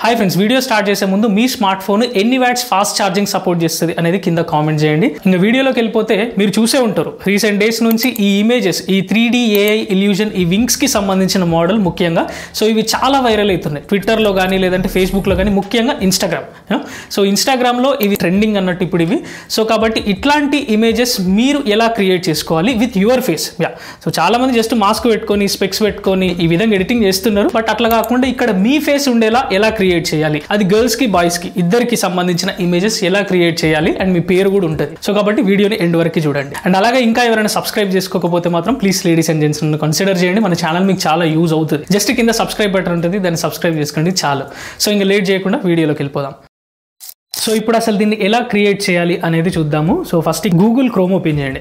Hi friends, video start చేసే ముందు మీ smart phone ఎన్ని వాట్స్ ఫాస్ట్ ఛార్జింగ్ సపోర్ట్ చేస్తుంది అనేది కింద కామెంట్ చేయండి. ఇంకా వీడియోలోకి వెళ్ళిపోతే మీరు చూసే ఉంటారు రీసెంట్ డేస్ నుంచి ఈ ఇమేజెస్, ఈ 3D AI ఇల్యూజన్, ఈ వింగ్స్ కి సంబంధించిన మోడల్ ముఖ్యంగా సో ఇవి చాలా వైరల్ అవుతున్నాయి ట్విట్టర్లో కానీ లేదంటే ఫేస్బుక్లో కానీ, ముఖ్యంగా ఇన్స్టాగ్రామ్. సో ఇన్స్టాగ్రామ్లో ఇవి ట్రెండింగ్ అన్నట్టు ఇప్పుడు ఇవి. సో కాబట్టి ఇట్లాంటి ఇమేజెస్ మీరు ఎలా క్రియేట్ చేసుకోవాలి విత్ యువర్ ఫేస్. సో చాలా మంది జస్ట్ మాస్క్ పెట్టుకొని స్పెక్స్ పెట్టుకొని ఈ విధంగా ఎడిటింగ్ చేస్తున్నారు. బట్ అట్లా కాకుండా ఇక్కడ మీ ఫేస్ ఉండేలా ఎలా క్రియేట్ చేయాలి, అది గర్ల్స్ కి బాయ్స్ కి ఇద్దరికి సంబంధించిన ఇమేజెస్ ఎలా క్రియేట్ చేయాలి అండ్ మీ పేరు కూడా ఉంటుంది. సో కాబట్టి వీడియోని ఎండ్ వరకు చూడండి. అండ్ అలాగే ఇంకా ఎవరైనా సబ్స్క్రైబ్ చేసుకోకపోతే మాత్రం please ladies and gents consider చేయండి. మన ఛానల్ మీకు చాలా యూజ్ అవుతుంది. జస్ట్ కింద సబ్స్క్రైబ్ బటన్ ఉంటుంది, దాన్ని సబ్స్క్రైబ్ చేసుకోండి చాలు. సో ఇంకా లేట్ చేయకుండా వీడియోలోకి వెళ్ళిపోదాం. సో ఇప్పుడు అసలు దీన్ని ఎలా క్రియేట్ చేయాలి అనేది చూద్దాము. So first Google chrome open చేయండి.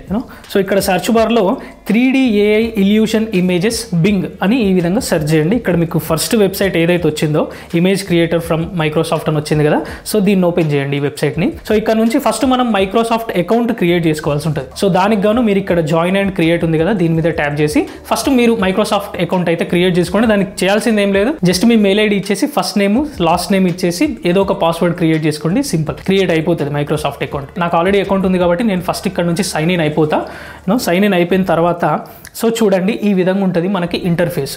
సో ఇక్కడ సెర్చ్ బార్లో 3D AI illusion images Bing అని ఈ విధంగా సెర్చ్ చేయండి. ఇక్కడ మీకు ఫస్ట్ వెబ్సైట్ ఏదైతే వచ్చిందో ఇమేజ్ క్రియేటర్ ఫ్రమ్ మైక్రోసాఫ్ట్ అని వచ్చింది కదా, సో దీన్ని ఓపెన్ చేయండి ఈ వెబ్సైట్ని. సో ఇక్కడ నుంచి ఫస్ట్ మనం మైక్రోసాఫ్ట్ అకౌంట్ క్రియేట్ చేసుకోవాల్సి ఉంటుంది. సో దానికి గాను మీరు ఇక్కడ జాయిన్ అండ్ క్రియేట్ ఉంది కదా, దీని మీద ట్యాప్ చేసి ఫస్ట్ మీరు మైక్రోసాఫ్ట్ అకౌంట్ అయితే క్రియేట్ చేసుకోండి. దానికి చేయాల్సింది ఏం లేదు, జస్ట్ మీ మెయిల్ ఐడి ఇచ్చేసి ఫస్ట్ నేమ్ లాస్ట్ నేమ్ ఇచ్చేసి ఏదో ఒక పాస్వర్డ్ క్రియేట్ చేసుకోండి. సింపుల్, క్రియేట్ అయిపోతుంది మైక్రోసాఫ్ట్ అకౌంట్. నాకు ఆల్రెడీ అకౌంట్ ఉంది కాబట్టి నేను ఫస్ట్ ఇక్కడ నుంచి సైన్ ఇన్ అయిపోతా. సైన్ ఇన్ అయిపోయిన తర్వాత సో చూడండి ఈ విధంగా ఉంటుంది మనకి ఇంటర్ఫేస్.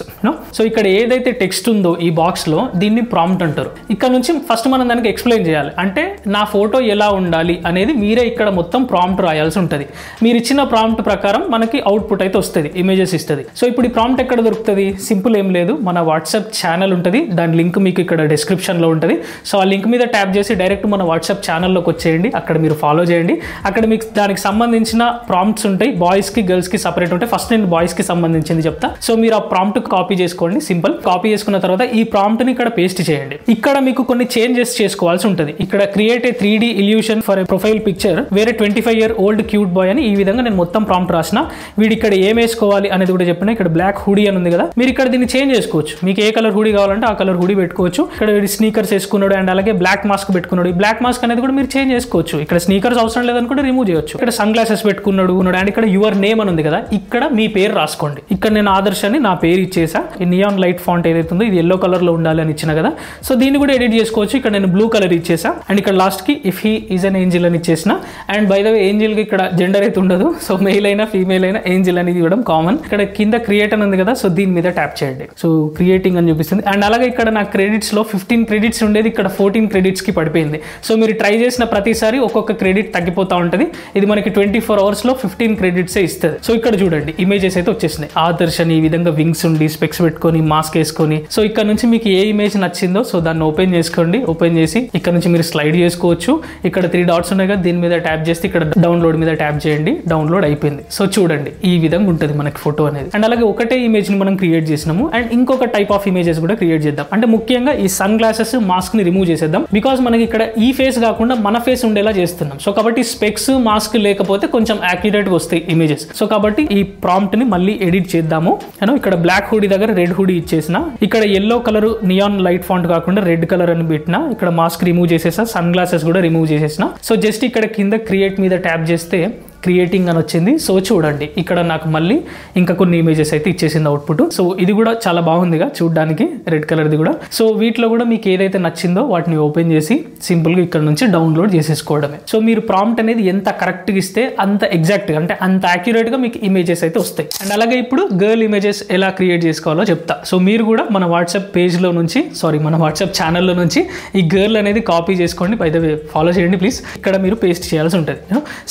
సో ఇక్కడ ఏదైతే టెక్స్ట్ ఉందో ఈ బాక్స్లో దీన్ని ప్రాంప్ట్ అంటారు. ఇక్కడ నుంచి ఫస్ట్ మనం దానికి ఎక్స్ప్లెయిన్ చేయాలి. అంటే నా ఫోటో ఎలా ఉండాలి అనేది మీరే ఇక్కడ మొత్తం ప్రాంప్ట్ రాయాల్సి ఉంటుంది. మీరు ఇచ్చిన ప్రాంప్ట్ ప్రకారం మనకి అవుట్పుట్ అయితే వస్తుంది, ఇమేజెస్ ఇస్తుంది. సో ఇప్పుడు ఈ ప్రాంప్ట్ ఎక్కడ దొరుకుతుంది? సింపుల్ ఏం లేదు, మన వాట్సాప్ ఛానల్ ఉంటుంది, దాని లింక్ మీకు ఇక్కడ డిస్క్రిప్షన్లో ఉంటుంది. సో ఆ లింక్ మీద ట్యాప్ చేసి డైరెక్ట్ మన వాట్సాప్ ఛానల్లోకి వచ్చేయండి. అక్కడ మీరు ఫాలో చేయండి. అక్కడ మీకు దానికి సంబంధించిన ప్రాంప్ట్స్ ఉంటాయి, బాయ్స్కి గర్ల్స్కి సపరేట్ ఉంటాయి. ఫస్ట్ నేను బాయ్స్కి సంబంధించింది చెప్తా. సో మీరు ఆ ప్రాంప్ట్ కాపీ చేసుకోండి. సింపుల్, కాపీ చేసుకున్న తర్వాత ఈ ప్రాంప్ట్ని ఇక్కడ పేస్ట్ చేయండి. ఇక్కడ మీకు కొన్ని చేంజెస్ చేసుకోవాల్సి ఉంటుంది. ఇక్కడ create a 3D illusion for a profile picture వేరే 25-year-old క్యూట్ బాయ్ అని ఈ విధంగా నేను మొత్తం ప్రాంప్ట్ రాసిన. వీడు ఇక్కడ ఏం వేసుకోవాలి అనేది కూడా చెప్పిన. ఇక్కడ బ్లాక్ హుడీ అని ఉంది కదా, మీరు ఇక్కడ దీన్ని చేంజ్ చేసుకోవచ్చు. మీకు ఏ కలర్ హుడీ కావాలంటే ఆ కలర్ హుడీ పెట్టుకోవచ్చు. ఇక్కడ వీడి స్నీకర్స్ వేసుకున్నాడు అండ్ అలాగే బ్లాక్ మాస్క్ పెట్టుకున్నాడు. ఈ బ్లాక్ మాస్క్ అనేది కూడా మీరు చేంజ్ చేసుకోవచ్చు. ఇక్కడ స్నీకర్స్ అవసరం లేదనుకుంటే రిమూవ్ చేయొచ్చు. ఇక్కడ సన్ గ్లాసెస్ పెట్టుకున్నాడు అండ్ ఇక్కడ యువర్ నేమ్ అని ఉంది కదా, ఇక్కడ మీ పేరు రాసుకోండి. ఇక్కడ నేను ఆదర్శ్ అని నా పేరు ఇచ్చేసా. ఈ నియాన్ లైట్ ఫాంట్ ఏదైతే ఉందో ఇది ఎల్లో కలర్ లో ఉండాలి అని ఇచ్చిన కదా, సో దీన్ని కూడా ఎడిట్ చేసుకోవచ్చు. ఇక్కడ నేను బ్లూ కలర్ ఇచ్చేసా అండ్ ఇక్కడ లాస్ట్ కి if he is an angel అని ఇచ్చేసిన. And by the way angel కి ఇక్కడ జెండర్ అయితే ఉండదు, సో మెయిల్ అయినా ఫీమేల్ అయినా ఏంజిల్ అనేది ఇవ్వడం కామన్. ఇక్కడ కింద క్రియేట్ అని ఉంది కదా, సో దీని మీద ట్యాప్ చేయండి. సో క్రియేటింగ్ అని చూపిస్తుంది. అండ్ అలాగే ఇక్కడ నా క్రెడిట్స్ లో 15 క్రెడిట్స్ ఉండేది, ఇక్కడ 14 క్రెడిట్స్ కి పడిపోయింది. సో మీరు ట్రై చేసిన ప్రతిసారి ఒక్కొక్క క్రెడిట్ తగ్గిపోతా ఉంటుంది. ఇది మనకి 24 hours లో 15 క్రెడిట్సే ఇస్తుంది. సో ఇక్కడ చూడండి ఇమేజెస్ అయితే వచ్చేసినాయి. ఆదర్శ్ అని ఈ విధంగా వింగ్స్ ఉండి స్పెక్స్ పెట్టుకొని మాస్క్ వేసుకొని. సో ఇక్కడ నుంచి మీకు ఏ ఇమేజ్ నచ్చిందో సో దాన్ని ఓపెన్ చేసుకోండి. ఓపెన్ చేసి ఇక్కడ నుంచి మీరు స్లైడ్ చేసుకోవచ్చు. ఇక్కడ 3 dots ఉన్నాయి కదా, దీని మీద ట్యాప్ చేస్తే ఇక్కడ డౌన్లోడ్ మీద ట్యాప్ చేయండి. డౌన్లోడ్ అయిపోయింది. సో చూడండి ఈ విధంగా ఉంటుంది మనకి ఫోటో అనేది. అండ్ అలాగే ఒకటే ఇమేజ్ ని మనం క్రియేట్ చేసినాము అండ్ ఇంకొక టైప్ ఆఫ్ ఇమేజెస్ కూడా క్రియేట్ చేద్దాం. అంటే ముఖ్యంగా ఈ సన్ గ్లాసెస్ మాస్క్ ని రిమూవ్ చేసేద్దాం. బికాస్ మనకి ఇక్కడ ఈ ఫేస్ కాకుండా మన ఫేస్ ఉండేలా చేస్తున్నాం. సో కాబట్టి స్పెక్స్ మాస్క్ లేకపోతే కొంచెం యాక్యురేట్ గా వస్తాయి ఇమేజెస్. సో కాబట్టి ఈ ప్రాంప్ట్ ని మళ్ళీ ఎడిట్ చేద్దాము. ఇక్కడ బ్లాక్ హుడీ దగ్గర రెడ్ హుడీ ఇచ్చేసిన. ఇక్కడ yellow colour neon light font కాకుండా రెడ్ కలర్ అని పెట్టిన. ఇక్కడ మాస్క్ రిమూవ్ చేసేసా, సన్ గ్లాసెస్ కూడా రిమూవ్ చేసేసిన. సో జస్ట్ ఇక్కడ కింద క్రియేట్ మీద ట్యాప్ చేస్తే క్రియేటింగ్ అని వచ్చింది. సో చూడండి ఇక్కడ నాకు మళ్ళీ ఇంకా కొన్ని ఇమేజెస్ అయితే ఇచ్చేసింది అవుట్పుట్. సో ఇది కూడా చాలా బాగుందిగా చూడడానికి, రెడ్ కలర్ది కూడా. సో వీటిలో కూడా మీకు ఏదైతే నచ్చిందో వాటిని ఓపెన్ చేసి సింపుల్గా ఇక్కడ నుంచి డౌన్లోడ్ చేసేసుకోవడమే. సో మీరు ప్రాంప్ట్ అనేది ఎంత కరెక్ట్గా ఇస్తే అంత ఎగ్జాక్ట్గా, అంటే అంత యాక్యురేట్గా మీకు ఇమేజెస్ అయితే వస్తాయి. అండ్ అలాగే ఇప్పుడు గర్ల్ ఇమేజెస్ ఎలా క్రియేట్ చేసుకోవాలో చెప్తా. సో మీరు కూడా మన వాట్సాప్ పేజ్లో నుంచి, మన వాట్సాప్ ఛానల్లో నుంచి ఈ గర్ల్ అనేది కాపీ చేసుకోండి. బై ద వే ఫాలో చేయండి ప్లీజ్. ఇక్కడ మీరు పేస్ట్ చేయాల్సి ఉంటుంది.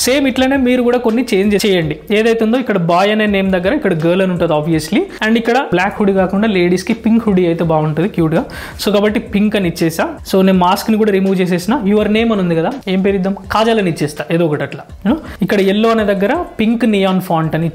సేమ్ ఇట్లనే మీరు కూడా కొన్ని చేంజ్ చేయండి. ఏదైతే ఉందో ఇక్కడ బాయ్ అనే నేమ్ దగ్గర ఇక్కడ గర్ల్ అని ఉంటుంది ఆబ్వియస్లీ. అండ్ ఇక్కడ బ్లాక్ హుడీ కాకుండా లేడీస్ కి పింక్ హుడీ అయితే బాగుంటుంది క్యూట్ గా. సో కాబట్టి పింక్ అని ఇచ్చేసా. సో నేను మాస్క్ ని కూడా రిమూవ్ చేసేసిన. యువర్ నేమ్ అని ఉంది కదా, ఏం పేరు ఇద్దాం, కాజల్ అని ఇచ్చేస్తా ఏదో ఒకటి అట్లా. ఇక్కడ ఎల్లో అనే దగ్గర పింక్ నియాన్ ఫాంట్ అని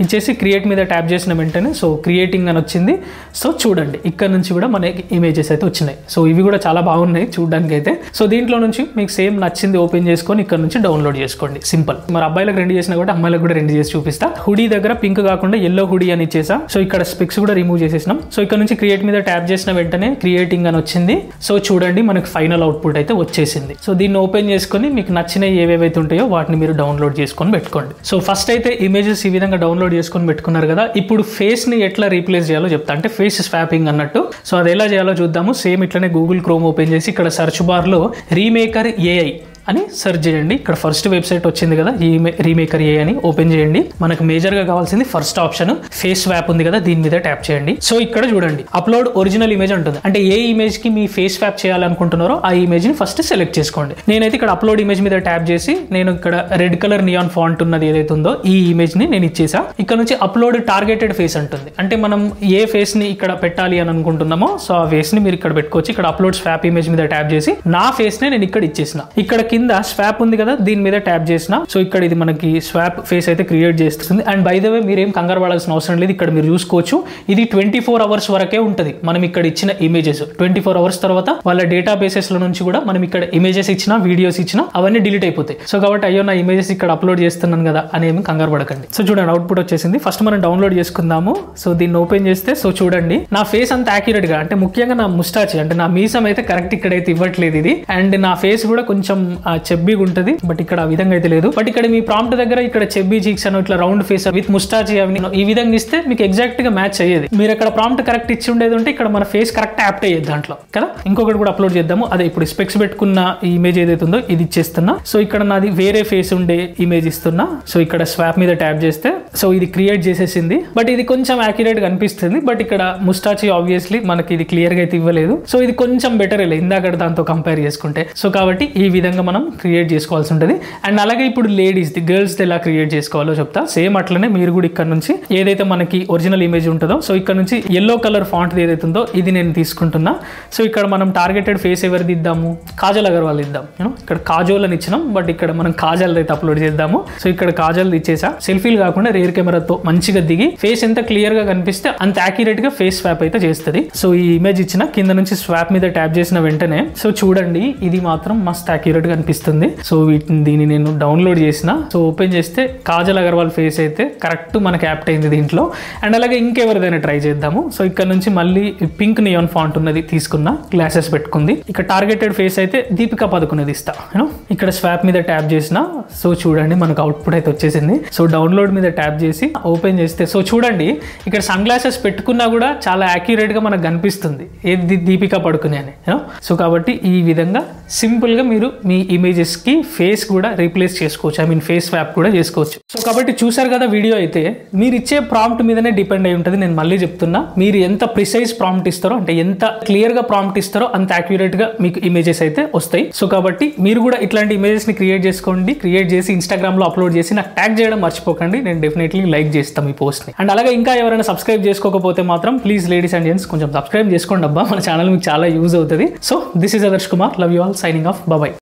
ఇచ్చేసి క్రియేట్ మీద ట్యాప్ చేసిన వెంటనే సో క్రియేటింగ్ అని వచ్చింది. సో చూడండి ఇక్కడ నుంచి కూడా మనకి ఇమేజెస్ అయితే వచ్చినాయి. సో ఇవి కూడా చాలా బాగున్నాయి చూడడానికి అయితే. సో దీంట్లో నుంచి మీకు సేమ్ నచ్చింది ఓపెన్ చేసుకొని ఇక్కడ నుంచి డౌన్లోడ్ చేసుకోండి. సింపుల్. మరి అబ్బాయిలకు 2 చేసినా కూడా అమ్మాయిలకు కూడా 2 చేసి చూపిస్తా. హుడీ దగ్గర పింక్ కాకుండా ఎల్లో హుడీ అని ఇచ్చేసా. సో ఇక్కడ స్పెక్స్ కూడా రిమూవ్ చేసేసినాం. సో ఇక్కడ నుంచి క్రియేట్ మీద ట్యాప్ చేసిన వెంటనే క్రియేటింగ్ అని వచ్చింది. సో చూడండి మనకు ఫైనల్ అవుట్పుట్ అయితే వచ్చేసింది. సో దీన్ని ఓపెన్ చేసుకొని మీకు నచ్చిన ఏవేవైతే ఉంటాయో వాటిని మీరు డౌన్లోడ్ చేసుకొని పెట్టుకోండి. సో ఫస్ట్ అయితే ఇమేజెస్ ఈ విధంగా డౌన్లోడ్ చేసుకొని పెట్టుకున్నారు కదా. ఇప్పుడు ఫేస్ ని ఎట్లా రీప్లేస్ చేయాలో చెప్తా, అంటే ఫేస్ స్వాపింగ్ అన్నట్టు. సో అది ఎలా చేయాలో చూద్దాము. సేమ్ ఇట్లనే గూగుల్ క్రోమ్ ఓపెన్ చేసి ఇక్కడ సెర్చ్ బార్ లో రీమేకర్ ఏఐ అని సెర్చ్ చేయండి. ఇక్కడ ఫస్ట్ వెబ్సైట్ వచ్చింది కదా, ఈ రీమేకర్ ఏ అని ఓపెన్ చేయండి. మనకు మేజర్ గా కావాల్సింది ఫస్ట్ ఆప్షన్ ఫేస్ స్వాప్ ఉంది కదా, దీని మీద ట్యాప్ చేయండి. సో ఇక్కడ చూడండి అప్లోడ్ ఒరిజినల్ ఇమేజ్ ఉంటుంది. అంటే ఏ ఇమేజ్ కి మీ ఫేస్ స్వాప్ చేయాలనుకుంటున్నారో ఆ ఇమేజ్ ని ఫస్ట్ సెలెక్ట్ చేసుకోండి. నేనైతే ఇక్కడ అప్లోడ్ ఇమేజ్ మీద ట్యాప్ చేసి నేను ఇక్కడ రెడ్ కలర్ నియాన్ ఫాంట్ ఉన్నది ఏదైతే ఉందో ఈ ఇమేజ్ ని నేను ఇచ్చేసా. ఇక్కడ నుంచి అప్లోడ్ టార్గెటెడ్ ఫేస్ అంటుంది. అంటే మనం ఏ ఫేస్ ని ఇక్కడ పెట్టాలి అని అనుకుంటున్నామో సో ఆ ఫేస్ ని మీరు ఇక్కడ పెట్టుకోవచ్చు. ఇక్కడ అప్లోడ్ స్వాప్ ఇమేజ్ మీద ట్యాప్ చేసి నా ఫేస్ ని నేను ఇక్కడ ఇచ్చేసిన. ఇక్కడ కింద స్వాప్ ఉంది కదా, దీని మీద ట్యాప్ చేసిన. సో ఇక్కడ ఇది మనకి స్వాప్ ఫేస్ అయితే క్రియేట్ చేస్తుంది. అండ్ బై ద వే మీరేం కంగారు పడాల్సిన అవసరం లేదు. ఇక్కడ మీరు చూసుకోవచ్చు ఇది 24 అవర్స్ వరకే ఉంటుంది. మనం ఇక్కడ ఇచ్చిన ఇమేజెస్ 24 అవర్స్ తర్వాత వాళ్ళ డేటా బేసెస్ లో నుంచి కూడా మనం ఇక్కడ ఇమేజెస్ ఇచ్చినా వీడియోస్ ఇచ్చినా అవన్నీ డిలీట్ అయిపోతాయి. సో కాబట్టి అయ్యో నా ఇమేజెస్ ఇక్కడ అప్లోడ్ చేస్తున్నాను కదా అని ఏమి కంగారు పడకండి. సో చూడండి అవుట్పుట్ వచ్చేసింది. ఫస్ట్ మనం డౌన్లోడ్ చేసుకుందాము. సో దీన్ని ఓపెన్ చేస్తే సో చూడండి నా ఫేస్ అంత యాక్యురేట్ గా, అంటే ముఖ్యంగా నా ముస్టాచి అంటే నా మీసం అయితే కరెక్ట్ ఇక్కడైతే ఇవ్వట్లేదు ఇది. అండ్ నా ఫేస్ కూడా కొంచెం చెబ్బీగా ఉంటుంది, బట్ ఇక్కడ ఆ విధంగా అయితే లేదు. బట్ ఇక్కడ మీ ప్రాంప్ట్ దగ్గర ఇక్కడ చెబ్బీ చీక్స్ అని ఇట్లా రౌండ్ ఫేస్ విత్ ముస్టాచి అవి ఈ విధంగా ఇస్తే మీకు ఎగ్జాక్ట్ గా మ్యాచ్ అయ్యేది. మీరు అక్కడ ప్రాంప్ట్ కరెక్ట్ ఇచ్చి ఉండేది ఉంటే ఇక్కడ మన ఫేస్ కరెక్ట్ యాప్ట్ అయ్యేది దాంట్లో కదా. ఇంకొకటి కూడా అప్లోడ్ చేద్దాము. అదే ఇప్పుడు స్పెక్స్ పెట్టుకున్న ఈ ఇమేజ్ ఏదైతే ఉందో ఇది ఇచ్చేస్తున్నా. సో ఇక్కడ నాది వేరే ఫేస్ ఉండే ఇమేజ్ ఇస్తున్నా. సో ఇక్కడ స్వాప్ మీద ట్యాప్ చేస్తే సో ఇది క్రియేట్ చేసేసింది. బట్ ఇది కొంచెం యాక్యురేట్ గా అనిపిస్తుంది. బట్ ఇక్కడ ముస్టాచి ఆబ్వియస్లీ మనకి ఇది క్లియర్ గా అయితే ఇవ్వలేదు. సో ఇది కొంచెం బెటర్ ఇందాక దాంతో కంపేర్ చేసుకుంటే. సో కాబట్టి ఈ విధంగా మనం క్రియేట్ చేసుకోవాల్సి ఉంటుంది. అండ్ అలాగే ఇప్పుడు లేడీస్ ది గర్ల్స్ ఎలా క్రియేట్ చేసుకోవాలో చెప్తా. సేమ్ అట్లనే మీరు కూడా ఇక్కడ నుంచి ఏదైతే మనకి ఒరిజినల్ ఇమేజ్ ఉంటుందో సో ఇక్కడ నుంచి ఎల్లో కలర్ ఫాంట్ ఏదైతే ఉందో ఇది నేను తీసుకుంటున్నా. సో ఇక్కడ మనం టార్గెటెడ్ ఫేస్ ఎవరిది ఇద్దాము, కాజల్ అగర్వాల్ ఇద్దాం. ఇక్కడ కాజోల్ అని ఇచ్చినాం, బట్ ఇక్కడ మనం కాజల్ అయితే అప్లోడ్ చేద్దాము. సో ఇక్కడ కాజల్ ఇచ్చేసా. సెల్ఫీలు కాకుండా రేర్ కెమెరాతో మంచిగా దిగి ఫేస్ ఎంత క్లియర్ గా కనిపిస్తే అంత యాక్యురేట్ గా ఫేస్ స్వాప్ అయితే చేస్తుంది. సో ఈ ఇమేజ్ ఇచ్చిన కింద నుంచి స్వాప్ మీద ట్యాప్ చేసిన వెంటనే సో చూడండి ఇది మాత్రం మస్త్ యాక్యురేట్ గా అనిపిస్తుంది. సో దీన్ని నేను డౌన్లోడ్ చేసిన. సో ఓపెన్ చేస్తే కాజల్ అగర్వాల్ ఫేస్ అయితే కరెక్ట్ మనకి యాప్ట్ అయింది దీంట్లో. అండ్ అలాగే ఇంకెవరిదైనా ట్రై చేద్దాము. సో ఇక్కడ నుంచి మళ్ళీ పింక్ నియాన్ ఫాంట్ ఉన్నది తీసుకున్నా, గ్లాసెస్ పెట్టుకుంది. ఇక్కడ టార్గెటెడ్ ఫేస్ అయితే దీపికా పదుకునేది ఇస్తా. ఇక్కడ స్వాప్ మీద ట్యాప్ చేసిన. సో చూడండి మనకు అవుట్పుట్ అయితే వచ్చేసింది. సో డౌన్లోడ్ మీద ట్యాప్ చేసి ఓపెన్ చేస్తే సో చూడండి ఇక్కడ సన్ గ్లాసెస్ పెట్టుకున్నా కూడా చాలా యాక్యురేట్ గా మనకు కనిపిస్తుంది ఏది దీపికా పడుకునే అని. సో కాబట్టి ఈ విధంగా సింపుల్ గా మీరు మీ ఇమేజెస్ కి ఫేస్ కూడా రీప్లేస్ చేసుకోవచ్చు. ఐ మీన్ ఫేస్ స్వాప్ కూడా చేసుకోవచ్చు. సో కాబట్టి చూసారు కదా వీడియో అయితే మీరు ఇచ్చే ప్రాంప్ట్ మీదనే డిపెండ్ అయి ఉంటుంది. నేను మళ్ళీ చెప్తున్నా, మీరు ఎంత ప్రిసైజ్ ప్రాంప్ట్ ఇస్తారో అంటే ఎంత క్లియర్ గా ప్రాంప్ట్ ఇస్తారో అంత యాక్యురేట్ గా మీకు ఇమేజెస్ అయితే వస్తాయి. సో కాబట్టి మీరు కూడా ఇట్లాంటి ఇమేజెస్ ని క్రియేట్ చేసుకోండి. క్రియేట్ చేసి ఇన్స్టాగ్రామ్ లో అప్లోడ్ చేసి నాకు ట్యాగ్ చేయడం మర్చిపోకండి. నేను డెఫినెట్లీ లైక్ చేస్తాను ఈ పోస్ట్ ని. అండ్ అలాగే ఇంకా ఎవరైనా సబ్స్క్రైబ్ చేసుకోకపోతే మాత్రం ప్లీజ్ లేడీస్ అండ్ జెంట్స్ కొంచెం సబ్స్క్రైబ్ చేసుకోండి అబ్బా. మన ఛానల్ మీకు చాలా యూజ్ అవుతుంది. So this is Adarsh Kumar, love you all, signing off, by by.